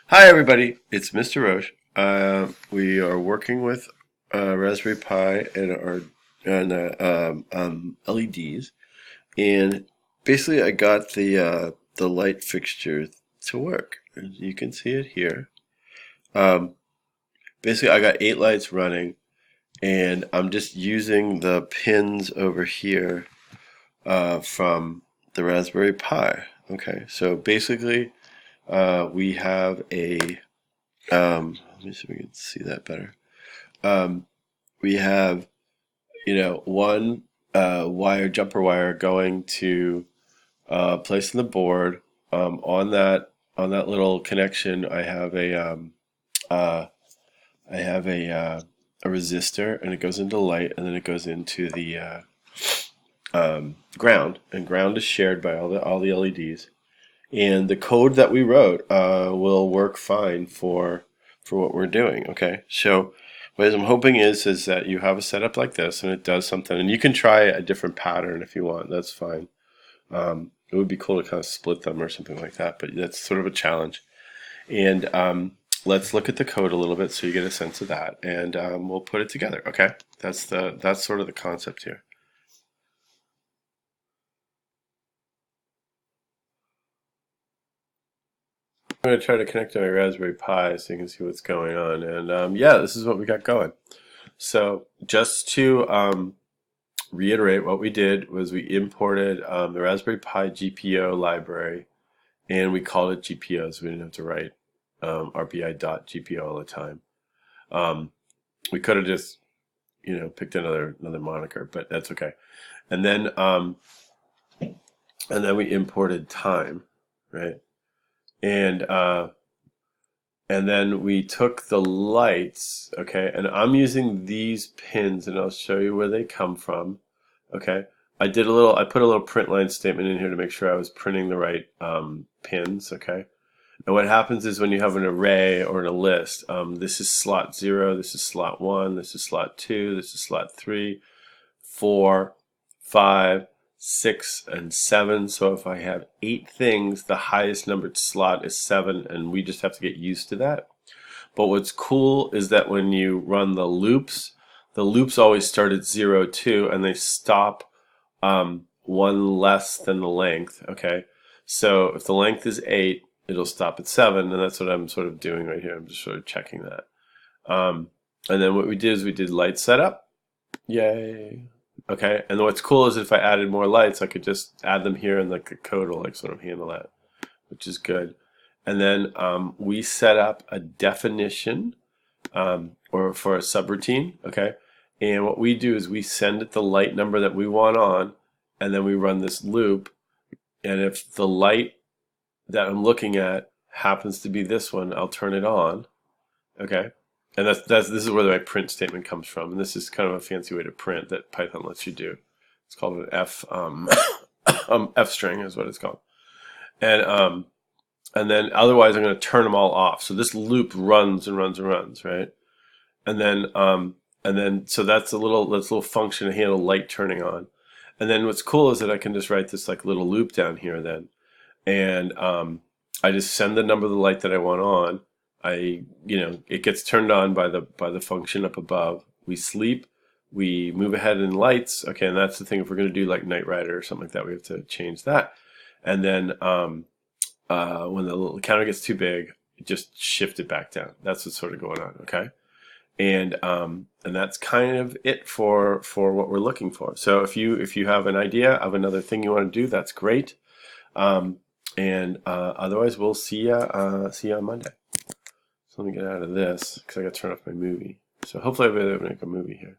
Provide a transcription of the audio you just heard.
Hi everybody, it's Mr. Roche. We are working with Raspberry Pi and LEDs, and basically I got the light fixture to work. As you can see it here. Um, Basically, I got 8 lights running, and I'm just using the pins over here from the Raspberry Pi. Okay, so basically, we have a let me see if we can see that better. Um, we have, one jumper wire going to place in the board. On that little connection, uh, I have a resistor, and it goes into light, and then it goes into the ground, and ground is shared by all the LEDs. And the code that we wrote will work fine for what we're doing. Okay, so what I'm hoping is that you have a setup like this, and it does something, and you can try a different pattern if you want. That's fine. It would be cool to kind of split them or something like that, but that's sort of a challenge. And let's look at the code a little bit so you get a sense of that, and we'll put it together. Okay, that's sort of the concept here. I'm going to try to connect to my Raspberry Pi so you can see what's going on. And yeah, this is what we got going. So just to reiterate, what we did was we imported the Raspberry Pi GPO library, and we called it GPO, so we didn't have to write RPI.GPO all the time. We could have just, picked another moniker, but that's okay. And then we imported time, right? And then we took the lights, okay, and I'm using these pins, and I'll show you where they come from, okay. I put a little print line statement in here to make sure I was printing the right pins, okay. And what happens is when you have an array or in a list, this is slot 0, this is slot 1, this is slot 2, this is slot 3, 4, 5, 6, and 7. So if I have 8 things, the highest numbered slot is 7, and we just have to get used to that. But what's cool is that when you run the loops always start at 0, 2, and they stop one less than the length, okay? So if the length is 8, it'll stop at 7, and that's what I'm sort of doing right here. I'm just sort of checking that. And then what we did is we did light setup. Yay. Okay, and what's cool is if I added more lights, I could just add them here, and the code will sort of handle that, which is good. And then we set up a definition or for a subroutine, okay? And what we do is we send it the light number that we want on, and then we run this loop. And if the light that I'm looking at happens to be this one, I'll turn it on, okay? And this is where my print statement comes from, and this is kind of a fancy way to print that Python lets you do. It's called an F F string is what it's called, and then otherwise I'm going to turn them all off. So this loop runs and runs and runs, right? And then so that's a little function to handle light turning on. And then what's cool is that I can just write this like little loop down here then, and I just send the number of the light that I want on. It gets turned on by the function up above. We sleep, we move ahead in lights. Okay, and that's the thing. If we're going to do like Knight Rider or something like that, we have to change that. And then when the little counter gets too big, just shift it back down. That's what's sort of going on. Okay, and that's kind of it for what we're looking for. So if you have an idea of another thing you want to do, that's great. And otherwise, we'll see you on Monday. So let me get out of this because I got to turn off my movie. So hopefully I'll be able to make a movie here.